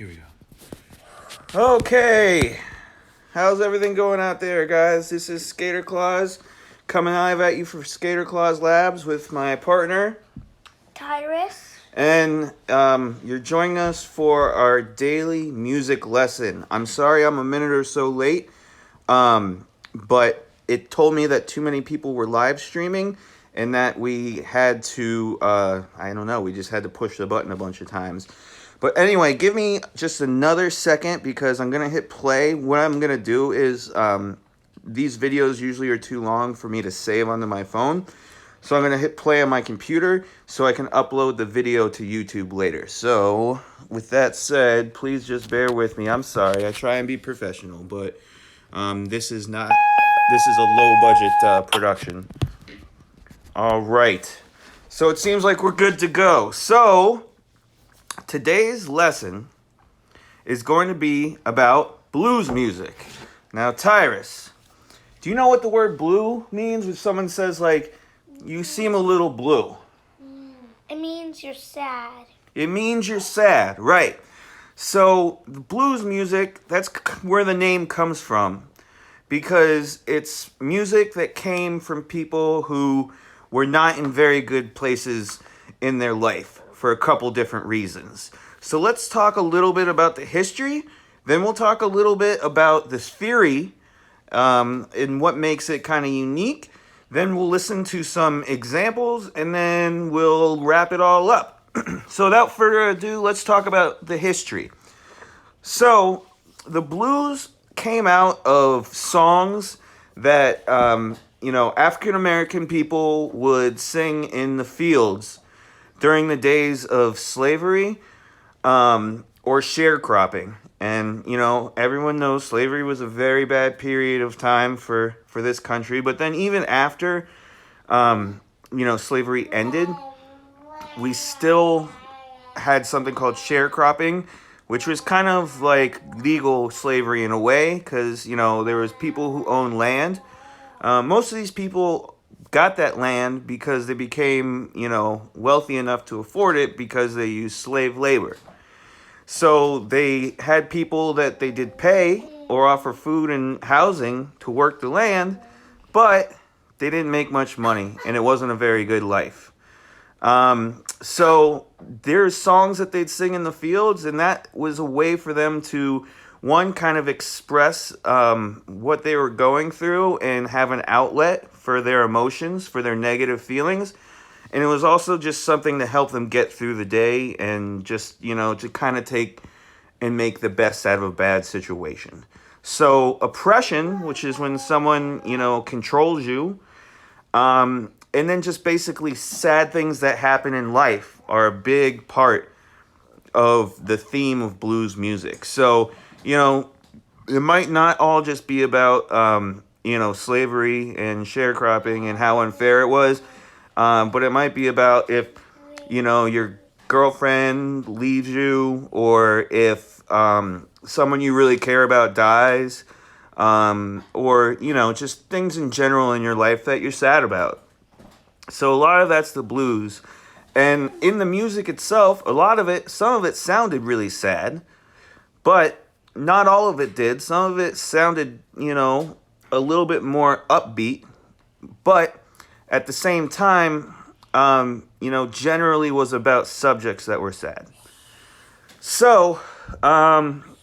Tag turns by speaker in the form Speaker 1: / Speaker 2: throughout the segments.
Speaker 1: Here we go. Okay. How's everything going out there, guys? This is Skater Claus coming live at you for Skater Claus Labs with my partner.
Speaker 2: Tyrus.
Speaker 1: And you're joining us for our daily music lesson. I'm sorry I'm a minute or so late, but it told me that too many people were live streaming and that we had to, we just had to push the button a bunch of times. But anyway, give me just another second because I'm going to hit play. What I'm going to do is these videos usually are too long for me to save onto my phone. So I'm going to hit play on my computer so I can upload the video to YouTube later. So with that said, please just bear with me. I'm sorry. I try and be professional, but this is a low budget production. All right. So it seems like we're good to go. So today's lesson is going to be about blues music. Now, Tyrus, do you know what the word blue means when someone says, like, you seem a little blue?
Speaker 2: It means you're sad.
Speaker 1: It means you're sad, right. So, the blues music, that's where the name comes from. Because it's music that came from people who were not in very good places in their life for a couple different reasons. So let's talk a little bit about the history. Then we'll talk a little bit about this theory and what makes it kind of unique. Then we'll listen to some examples and then we'll wrap it all up. So without further ado, let's talk about the history. So the blues came out of songs that, African American people would sing in the fields during the days of slavery or sharecropping. And, everyone knows slavery was a very bad period of time for this country. But then even after, slavery ended, we still had something called sharecropping, which was kind of like legal slavery in a way because, there was people who owned land. Most of these people got that land because they became, wealthy enough to afford it because they used slave labor. So they had people that they did pay or offer food and housing to work the land, but they didn't make much money and it wasn't a very good life. So there's songs that they'd sing in the fields, and that was a way for them to, one, kind of express what they were going through and have an outlet for their emotions, for their negative feelings. And it was also just something to help them get through the day and just, to kind of take and make the best out of a bad situation. So oppression, which is when someone, controls you, and then just basically sad things that happen in life are a big part of the theme of blues music. So, it might not all just be about, slavery and sharecropping and how unfair it was. But it might be about if, your girlfriend leaves you, or if someone you really care about dies, or, just things in general in your life that you're sad about. So a lot of that's the blues. And in the music itself, some of it sounded really sad, but not all of it did. Some of it sounded, a little bit more upbeat, but at the same time, generally was about subjects that were sad. So,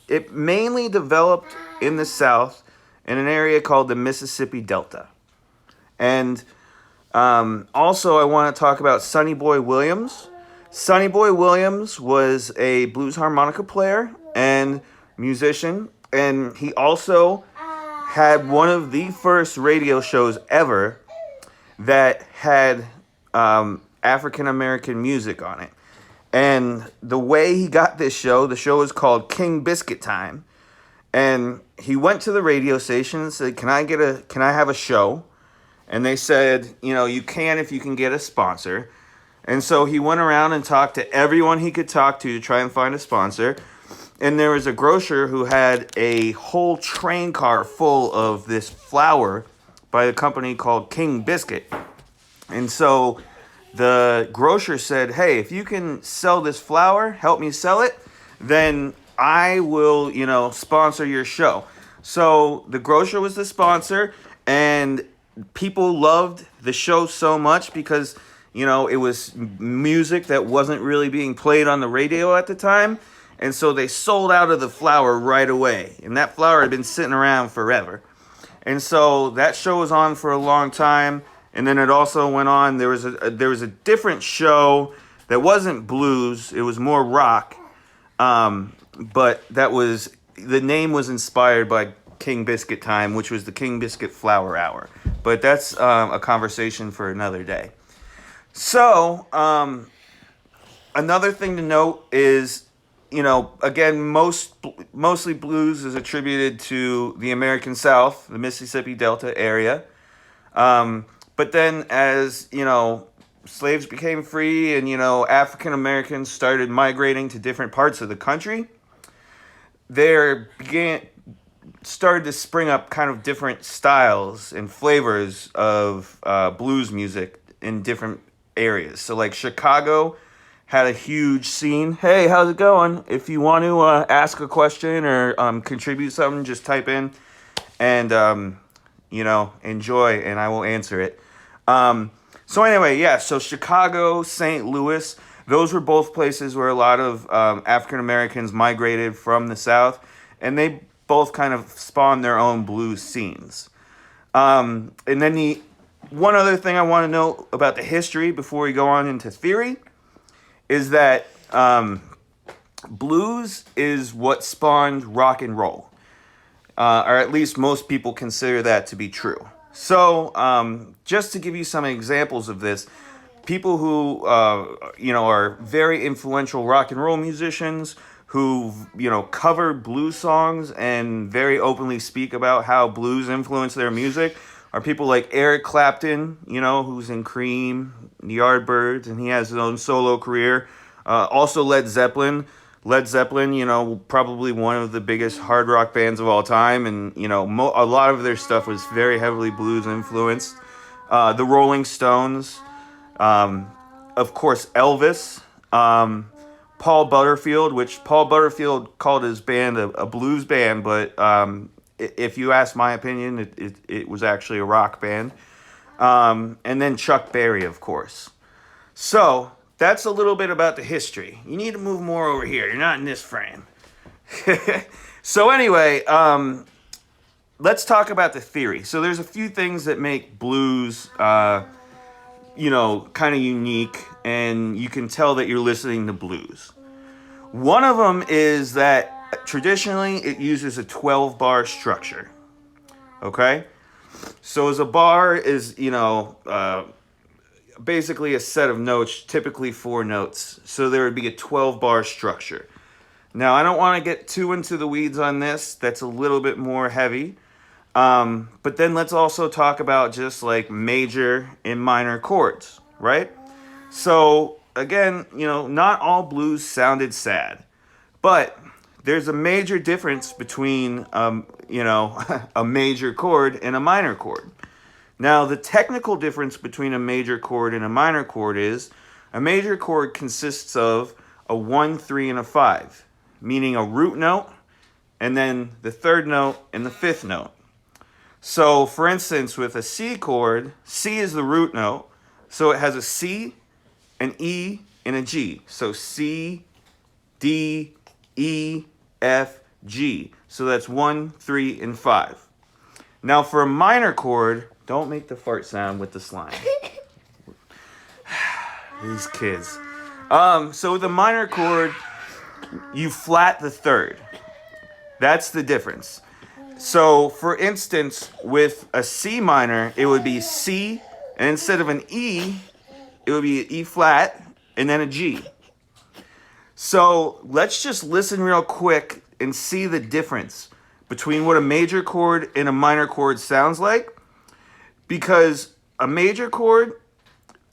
Speaker 1: it mainly developed in the South in an area called the Mississippi Delta. And also I want to talk about Sonny Boy Williams. Sonny Boy Williams was a blues harmonica player and musician, and he also had one of the first radio shows ever that had African American music on it. And the way he got the show is called King Biscuit Time. And he went to the radio station and said, can I have a show? And they said, you can if you can get a sponsor. And so he went around and talked to everyone he could talk to try and find a sponsor. And there was a grocer who had a whole train car full of this flour by a company called King Biscuit. And so the grocer said, hey, if you can sell this flour, help me sell it, then I will, sponsor your show. So the grocer was the sponsor, and people loved the show so much because, it was music that wasn't really being played on the radio at the time. And so they sold out of the flour right away. And that flour had been sitting around forever. And so that show was on for a long time. And then it also went on. There was a different show that wasn't blues. It was more rock. But the name was inspired by King Biscuit Time, which was the King Biscuit Flour Hour. But that's a conversation for another day. So, another thing to note is, again, mostly blues is attributed to the American South, the Mississippi Delta area. But then as, slaves became free and, African Americans started migrating to different parts of the country, there started to spring up kind of different styles and flavors of blues music in different areas. So like Chicago had a huge scene. Hey, how's it going? If you want to ask a question or contribute something, just type in and, enjoy, and I will answer it. So anyway, yeah, so Chicago, St. Louis, those were both places where a lot of African Americans migrated from the South, and they both kind of spawned their own blues scenes. And then one other thing I want to know about the history before we go on into theory is that blues is what spawned rock and roll, or at least most people consider that to be true. So just to give you some examples of this, people who are very influential rock and roll musicians who cover blues songs and very openly speak about how blues influence their music are people like Eric Clapton, who's in Cream, the Yardbirds, and he has his own solo career. Also Led Zeppelin. Led Zeppelin, probably one of the biggest hard rock bands of all time. And, a lot of their stuff was very heavily blues influenced. The Rolling Stones. Of course, Elvis. Paul Butterfield, which Paul Butterfield called his band a blues band, but if you ask my opinion, it was actually a rock band. And then Chuck Berry, of course. So that's a little bit about the history. You need to move more over here. You're not in this frame. So anyway, let's talk about the theory. So there's a few things that make blues, kind of unique, and you can tell that you're listening to blues. One of them is that traditionally it uses a 12-bar structure. Okay? So as a bar is, basically a set of notes, typically 4 notes. So there would be a 12-bar structure. Now, I don't want to get too into the weeds on this. That's a little bit more heavy. But then let's also talk about just like major and minor chords, right? So again, not all blues sounded sad, but there's a major difference between, a major chord and a minor chord. Now, the technical difference between a major chord and a minor chord is a major chord consists of a 1, 3, and a 5, meaning a root note, and then the third note and the fifth note. So, for instance, with a C chord, C is the root note, so it has a C, an E, and a G. So C, D, E, F, G. So that's 1, 3, and 5. Now for a minor chord, don't make the fart sound with the slime. These kids. So with a minor chord, you flat the third. That's the difference. So for instance, with a C minor, it would be C, and instead of an E, it would be an E flat, and then a G. So let's just listen real quick and see the difference between what a major chord and a minor chord sounds like. Because a major chord,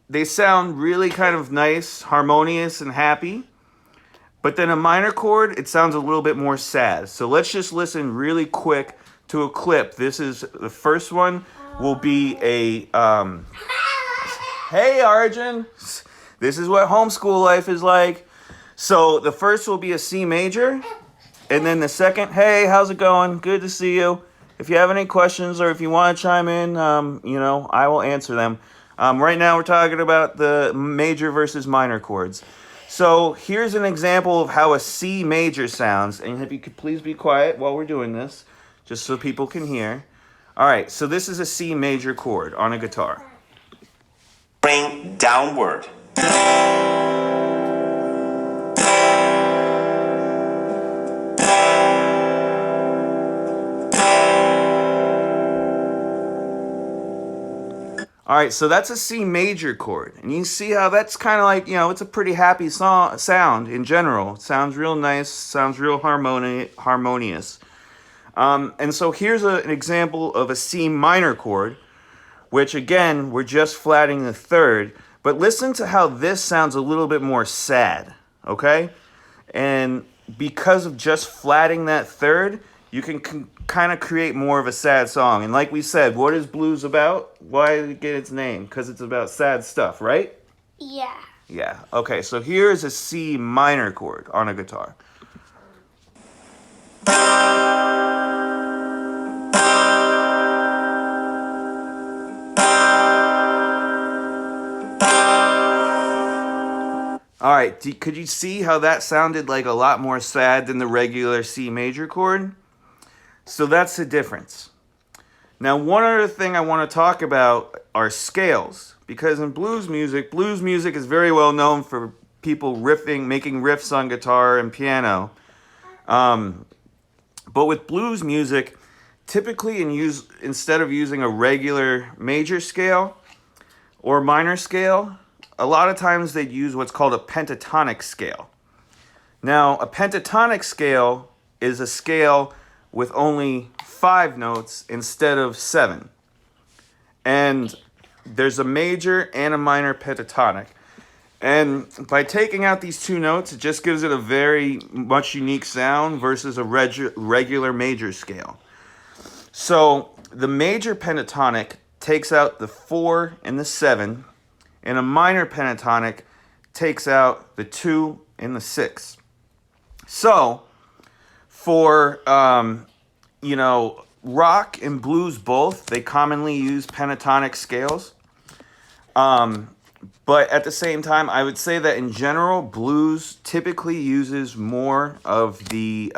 Speaker 1: they sound really kind of nice, harmonious, and happy. But then a minor chord, it sounds a little bit more sad. So let's just listen really quick to a clip. This is the first one will be a hey Arjun, this is what homeschool life is like. So the first will be a C major, And then the second, hey, how's it going? Good to see you. If you have any questions or if you want to chime in, I will answer them. Right now, we're talking about the major versus minor chords. So here's an example of how a C major sounds. And if you could please be quiet while we're doing this, just so people can hear. All right, so this is a C major chord on a guitar.
Speaker 3: Bring downward.
Speaker 1: All right, so that's a C major chord. And you see how that's kind of like, it's a pretty happy sound in general. It sounds real nice, sounds real harmonious. And so here's an example of a C minor chord, which again, we're just flatting the third. But listen to how this sounds a little bit more sad, okay? And because of just flatting that third, you can kind of create more of a sad song. And like we said, what is blues about? Why did it get its name? Because it's about sad stuff, right?
Speaker 2: Yeah.
Speaker 1: Yeah. Okay, so here is a C minor chord on a guitar. All right, could you see how that sounded like a lot more sad than the regular C major chord? So that's the difference. Now, one other thing I want to talk about are scales, because in blues music is very well known for people making riffs on guitar and piano. But with blues music, typically instead of using a regular major scale or minor scale, a lot of times they'd use what's called a pentatonic scale. Now, a pentatonic scale is a scale with only 5 notes instead of 7. And there's a major and a minor pentatonic. And by taking out these 2 notes, it just gives it a very much unique sound versus a regular major scale. So the major pentatonic takes out the 4 and the 7, and a minor pentatonic takes out the 2 and the 6. So for rock and blues both, they commonly use pentatonic scales. But at the same time, I would say that in general, blues typically uses more of the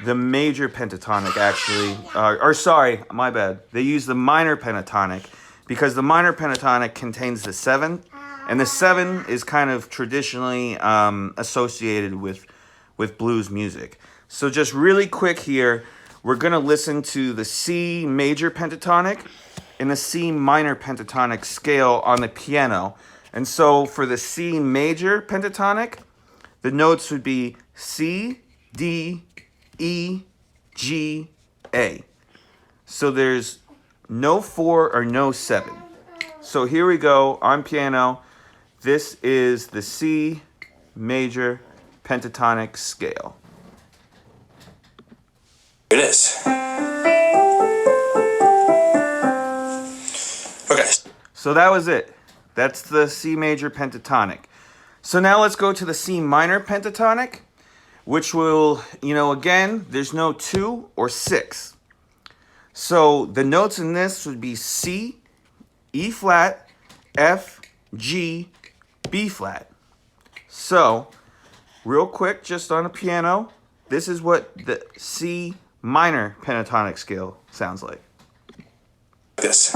Speaker 1: major pentatonic, actually. My bad. They use the minor pentatonic because the minor pentatonic contains the 7, and the 7 is kind of traditionally associated with blues music. So just really quick here, we're going to listen to the C major pentatonic and the C minor pentatonic scale on the piano. And so for the C major pentatonic, the notes would be C, D, E, G, A. So there's no 4 or no 7. So here we go on piano. This is the C major pentatonic scale.
Speaker 3: It is. Okay.
Speaker 1: So that was it. That's the C major pentatonic. So now let's go to the C minor pentatonic, which will, again, there's no 2 or 6. So the notes in this would be C, E flat, F, G, B flat. So, real quick, just on a piano, this is what the C minor pentatonic scale sounds like.
Speaker 3: This.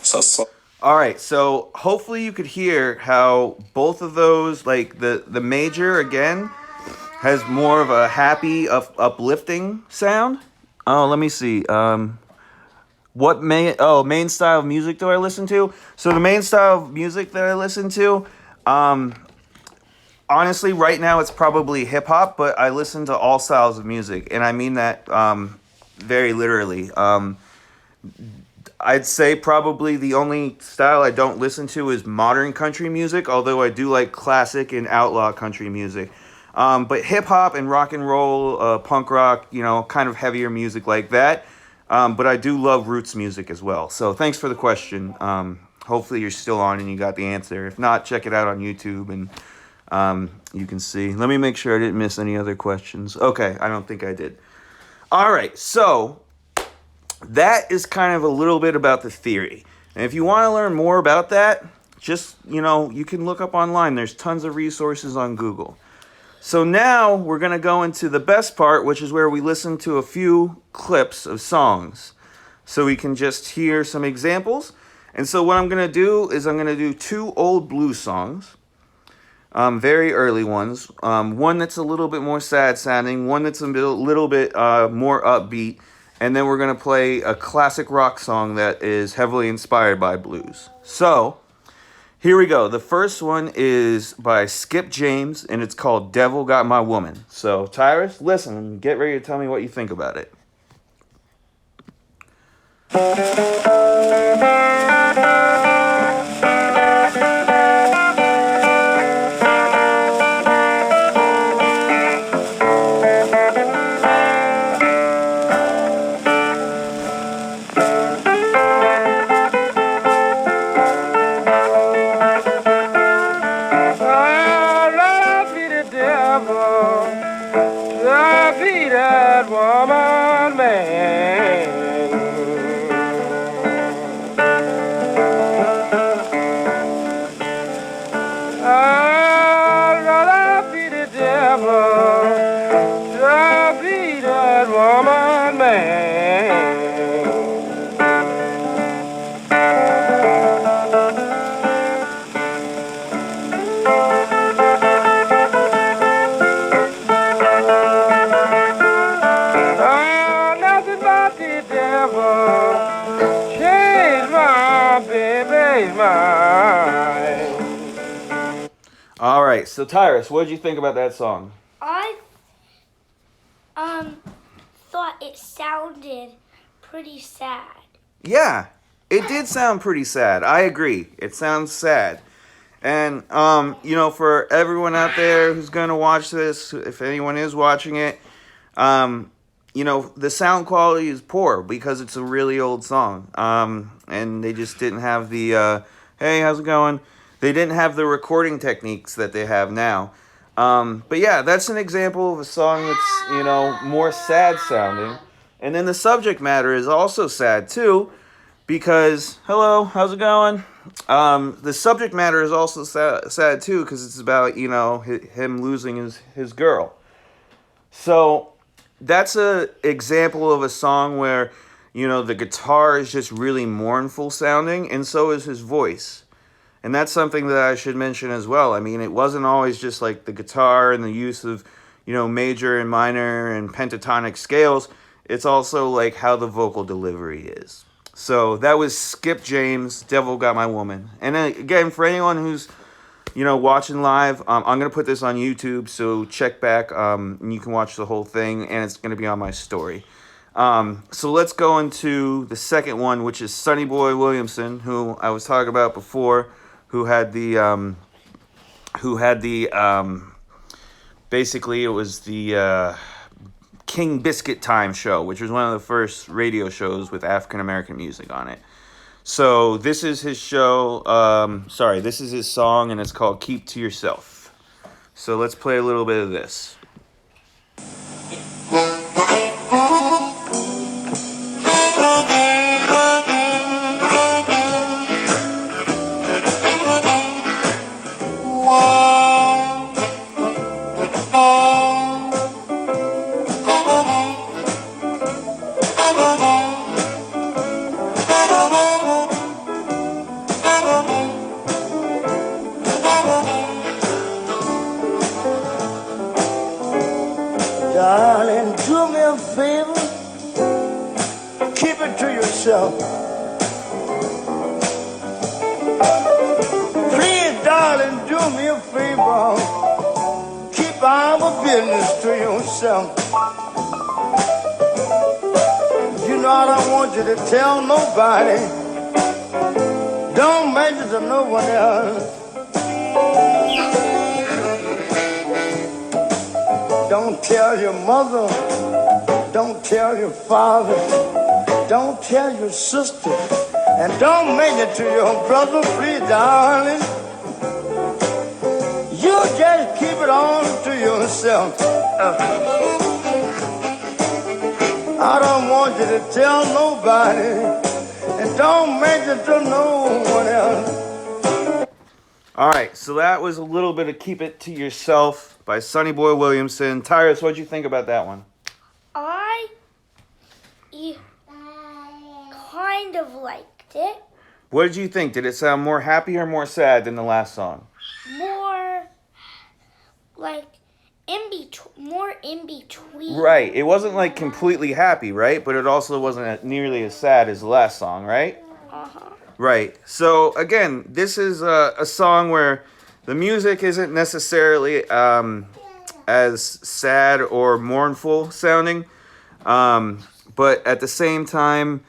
Speaker 3: So.
Speaker 1: All right, so hopefully you could hear how both of those, like the major again, has more of a happy, uplifting sound. Oh, let me see. What main style of music do I listen to? So the main style of music that I listen to, honestly, right now it's probably hip hop, but I listen to all styles of music, and I mean that very literally. I'd say probably the only style I don't listen to is modern country music, although I do like classic and outlaw country music. But hip hop and rock and roll, punk rock, kind of heavier music like that. But I do love roots music as well. So thanks for the question. Hopefully you're still on and you got the answer. If not, check it out on YouTube and You can see. Let me make sure I didn't miss any other questions. Okay, I don't think I did. All right, so that is kind of a little bit about the theory. And if you want to learn more about that, just, you can look up online. There's tons of resources on Google. So now we're going to go into the best part, which is where we listen to a few clips of songs. So we can just hear some examples. And so what I'm going to do is I'm going to do 2 old blues songs. Very early ones. One that's a little bit more sad sounding, one that's a little bit more upbeat, and then we're going to play a classic rock song that is heavily inspired by blues. So, here we go. The first one is by Skip James, and it's called Devil Got My Woman. So, Tyrus, listen and get ready to tell me what you think about it. All right, so Tyrus, what did you think about that song?
Speaker 2: I thought it sounded pretty sad.
Speaker 1: Yeah, it did sound pretty sad. I agree. It sounds sad. And, for everyone out there who's going to watch this, if anyone is watching it, the sound quality is poor because it's a really old song. And they just didn't have the, hey, how's it going? They didn't have the recording techniques that they have now. But yeah, that's an example of a song that's, more sad sounding. And then the subject matter is also sad too, because, hello, how's it going? The subject matter is also sad too, because it's about, him losing his girl. So that's a example of a song where, the guitar is just really mournful sounding, and so is his voice. And that's something that I should mention as well. I mean, it wasn't always just like the guitar and the use of, major and minor and pentatonic scales. It's also like how the vocal delivery is. So that was Skip James, Devil Got My Woman. And again, for anyone who's, watching live, I'm going to put this on YouTube. So check back and you can watch the whole thing. And it's going to be on my story. So let's go into the second one, which is Sonny Boy Williamson, who I was talking about before, who had the basically it was the King Biscuit Time show, which was one of the first radio shows with African American music on it. So this is his show, this is his song, and it's called Keep to Yourself. So let's play a little bit of this.
Speaker 4: Darling, do me a favor, keep it to yourself. Please, darling, do me a favor, keep our business to yourself. You know I don't want you to tell nobody, don't mention to no one else. Don't tell your mother, don't tell your father, don't tell your sister, and don't mention it to your brother, please, darling. You just keep it on to yourself. I don't want you to tell nobody, and don't mention to no one else.
Speaker 1: All right, so that was a little bit of "Keep It to Yourself" by Sonny Boy Williamson. Tyrus, what'd you think about that one?
Speaker 2: I kind of liked it.
Speaker 1: What did you think? Did it sound more happy or more sad than the last song?
Speaker 2: More like more in between.
Speaker 1: Right. It wasn't like completely happy, right? But it also wasn't nearly as sad as the last song, right?
Speaker 2: Uh-huh.
Speaker 1: Right. So again, this is a song where the music isn't necessarily as sad or mournful sounding, but at the same time,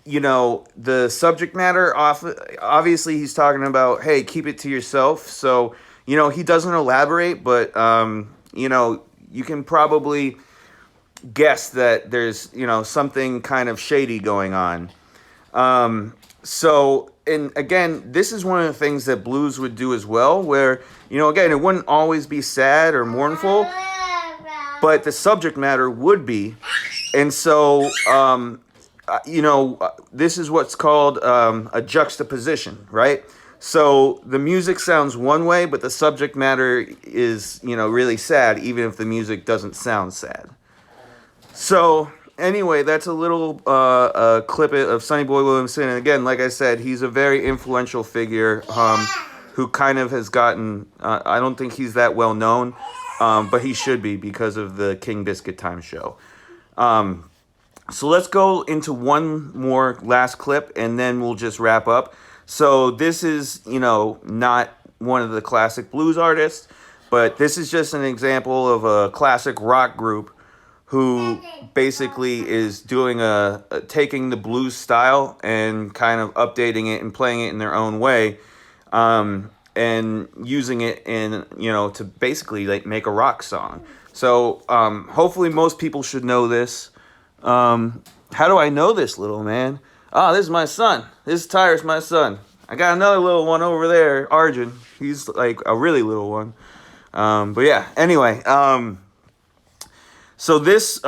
Speaker 1: you know, the subject matter, obviously he's talking about, hey, keep it to yourself. So, you know, he doesn't elaborate, but, you know, you can probably guess that there's, you know, something kind of shady going on. So, and again, this is one of the things that blues would do as well, where, you know, again, it wouldn't always be sad or mournful, but the subject matter would be. And so, you know, this is what's called a juxtaposition, right? So the music sounds one way, but the subject matter is, you know, really sad, even if the music doesn't sound sad. So anyway, that's a little clip of Sonny Boy Williamson. And again, like I said, he's a very influential figure who kind of has gotten, I don't think he's that well known, but he should be because of the King Biscuit Time show. So let's go into one more last clip and then we'll just wrap up. So this is, you know, not one of the classic blues artists, but this is just an example of a classic rock group who basically is doing taking the blues style and kind of updating it and playing it in their own way, and using it in, you know, to basically like make a rock song. So hopefully most people should know this. How do I know this little man? Oh, this is my son. This is Tyrus, my son. I got another little one over there, Arjun. He's like a really little one. But yeah, anyway. So this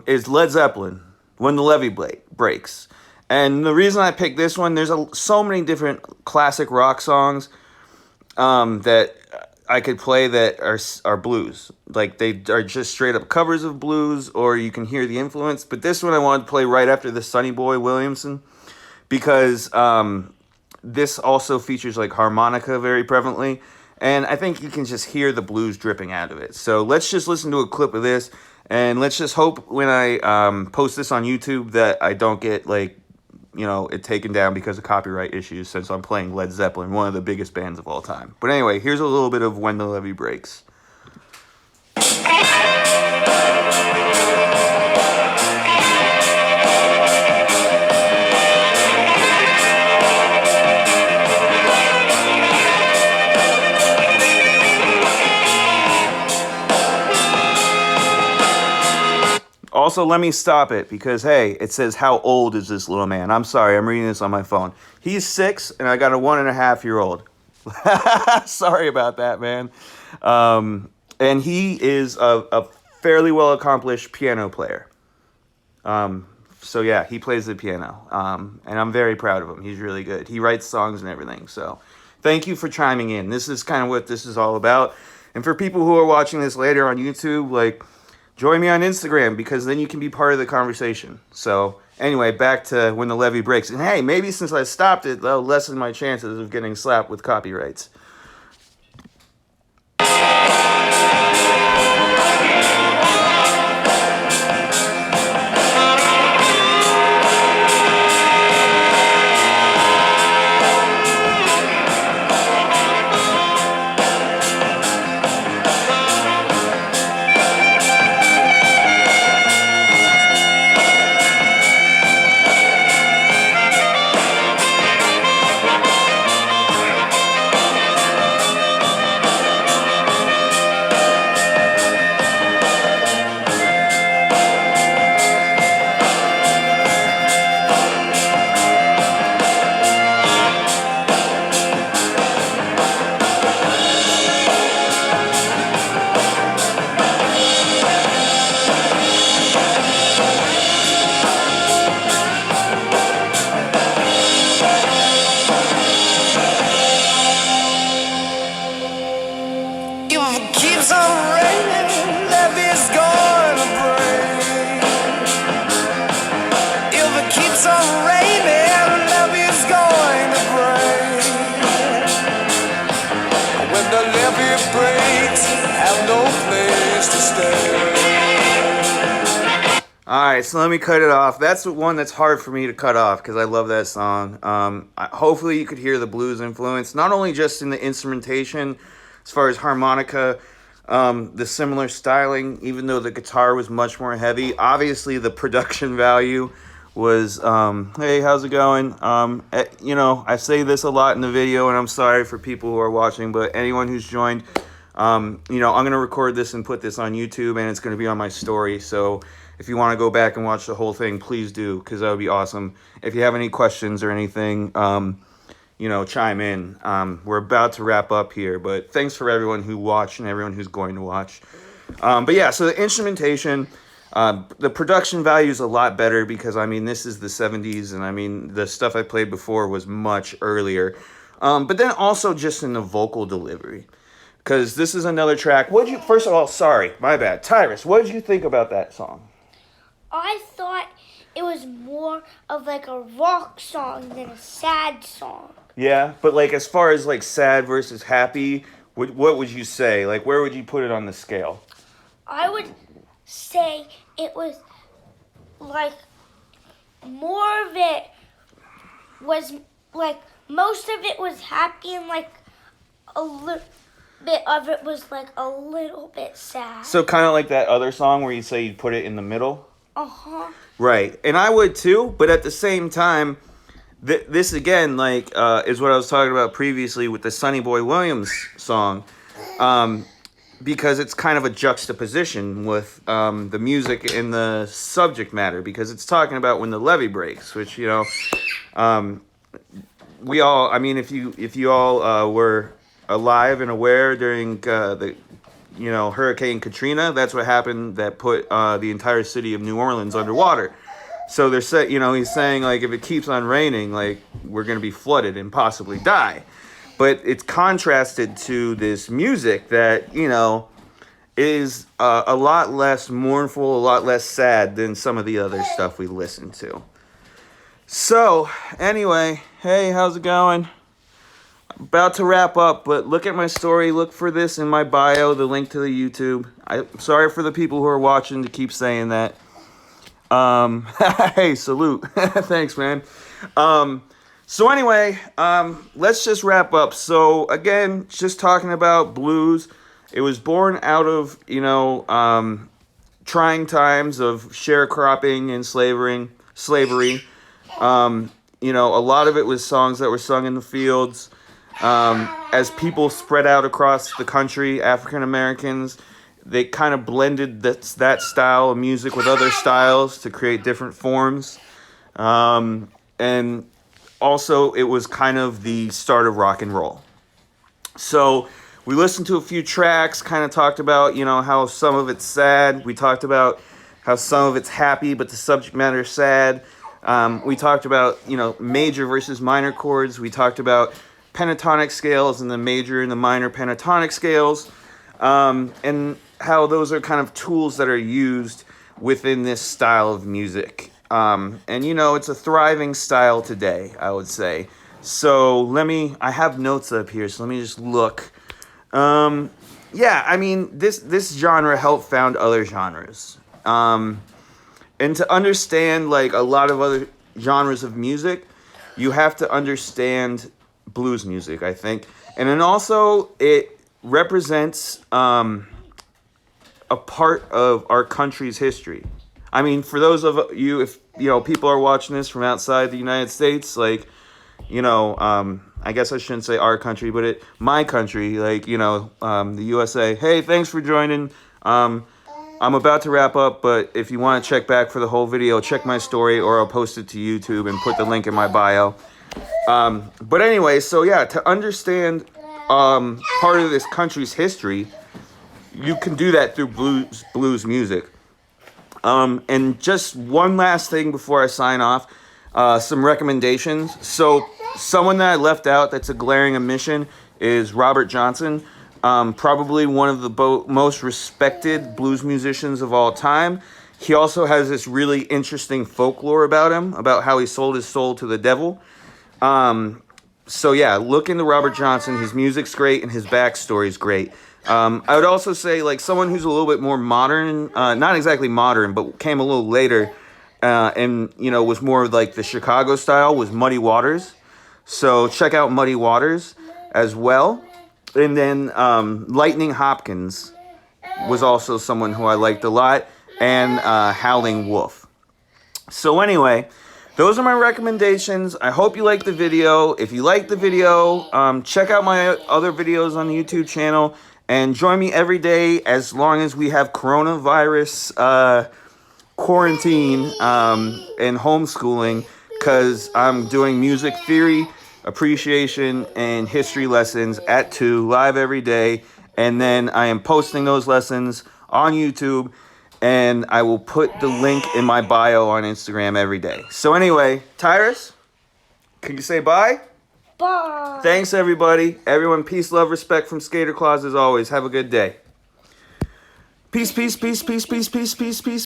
Speaker 1: is Led Zeppelin, When the Levee Breaks. And the reason I picked this one, there's so many different classic rock songs that I could play that are blues. Like they are just straight up covers of blues, or you can hear the influence. But this one I wanted to play right after the Sonny Boy Williamson, because this also features like harmonica very prevalently. And I think you can just hear the blues dripping out of it. So let's just listen to a clip of this. And let's just hope when I post this on YouTube that I don't get, like, you know, it taken down because of copyright issues, since I'm playing Led Zeppelin, one of the biggest bands of all time. But anyway, here's a little bit of When the Levee Breaks. Also, let me stop it because, hey, it says, how old is this little man? I'm sorry, I'm reading this on my phone. He's 6, and I got a 1.5-year-old. Sorry about that, man. And he is a fairly well-accomplished piano player. So, yeah, he plays the piano. And I'm very proud of him. He's really good. He writes songs and everything. So, thank you for chiming in. This is kind of what this is all about. And for people who are watching this later on YouTube, like, join me on Instagram, because then you can be part of the conversation. So anyway, back to When the Levee Breaks. And hey, maybe since I stopped it, that'll lessen my chances of getting slapped with copyrights.
Speaker 4: If it keeps on raining, levee's gonna break. If it keeps on raining, levee's going to break. When the levee breaks, have no place to stay.
Speaker 1: All right, so let me cut it off. That's the one that's hard for me to cut off because I love that song. Hopefully you could hear the blues influence, not only just in the instrumentation, as far as harmonica, the similar styling, even though the guitar was much more heavy. Obviously, the production value was, hey, how's it going? You know, I say this a lot in the video, and I'm sorry for people who are watching, but anyone who's joined, you know, I'm going to record this and put this on YouTube, and it's going to be on my story, so if you want to go back and watch the whole thing, please do, because that would be awesome. If you have any questions or anything, you know, chime in. We're about to wrap up here, but thanks for everyone who watched and everyone who's going to watch. But yeah, so the instrumentation, the production value is a lot better because, I mean, this is the 70s, and I mean, the stuff I played before was much earlier. But then also just in the vocal delivery, because this is another track. First of all, sorry, my bad. Tyrus, what did you think about that song?
Speaker 2: I thought it was more of like a rock song than a sad song.
Speaker 1: Yeah, but like as far as like sad versus happy, what would you say? Like where would you put it on the scale?
Speaker 2: I would say it was like more of it was like most of it was happy and like a little bit of it was like a little bit sad.
Speaker 1: So kind of like that other song where you say you'd put it in the middle?
Speaker 2: Uh-huh.
Speaker 1: Right, and I would too, but at the same time, this again, like, is what I was talking about previously with the Sonny Boy Williams song, because it's kind of a juxtaposition with the music and the subject matter, because it's talking about when the levee breaks, which, you know, we all, I mean, if you all were alive and aware during the Hurricane Katrina, that's what happened that put the entire city of New Orleans underwater. So he's saying like if it keeps on raining, like we're going to be flooded and possibly die. But it's contrasted to this music that, you know, is a lot less mournful, a lot less sad than some of the other stuff we listen to. So anyway, hey, how's it going? About to wrap up, but look at my story. Look for this in my bio, the link to the YouTube. I'm sorry for the people who are watching to keep saying that. Hey, salute. Thanks, man. So anyway, let's just wrap up. So again, just talking about blues. It was born out of, you know, trying times of sharecropping and slavery. You know, a lot of it was songs that were sung in the fields. As people spread out across the country, African Americans, they kind of blended that style of music with other styles to create different forms. And also, it was kind of the start of rock and roll. So we listened to a few tracks, kind of talked about, you know, how some of it's sad. We talked about how some of it's happy, but the subject matter is sad. We talked about, you know, major versus minor chords. We talked about pentatonic scales and the major and the minor pentatonic scales, and how those are kind of tools that are used within this style of music. And, you know, it's a thriving style today, I would say. So I have notes up here, so let me just look. Yeah, I mean, this genre helped found other genres. And to understand, like, a lot of other genres of music, you have to understand blues music, I think. And then also, it represents a part of our country's history. I mean, for those of you, if, you know, people are watching this from outside the United States, like, you know, I guess I shouldn't say our country, but my country, like, you know, the USA. Hey, thanks for joining. I'm about to wrap up, but if you want to check back for the whole video, check my story, or I'll post it to YouTube and put the link in my bio. But anyway, so yeah, to understand part of this country's history, you can do that through blues music. And just one last thing before I sign off, some recommendations. So someone that I left out that's a glaring omission is Robert Johnson. Probably one of the most respected blues musicians of all time. He also has this really interesting folklore about him, about how he sold his soul to the devil. So yeah, look into Robert Johnson. His music's great and his backstory is great. I would also say, like, someone who's a little bit more modern, not exactly modern, but came a little later, and was more of like the Chicago style, was Muddy Waters. So check out Muddy Waters as well. And then Lightning Hopkins was also someone who I liked a lot, and Howling Wolf. So anyway, those are my recommendations. I hope you liked the video. If you liked the video, check out my other videos on the YouTube channel, and join me every day as long as we have coronavirus quarantine and homeschooling, because I'm doing music theory, appreciation, and history lessons at 2 live every day. And then I am posting those lessons on YouTube, and I will put the link in my bio on Instagram every day. So anyway, Tyrus, can you say bye?
Speaker 2: Bye.
Speaker 1: Thanks, everybody. Everyone, peace, love, respect from Skater Claus as always. Have a good day. Peace, peace, peace, peace, peace, peace, peace, peace.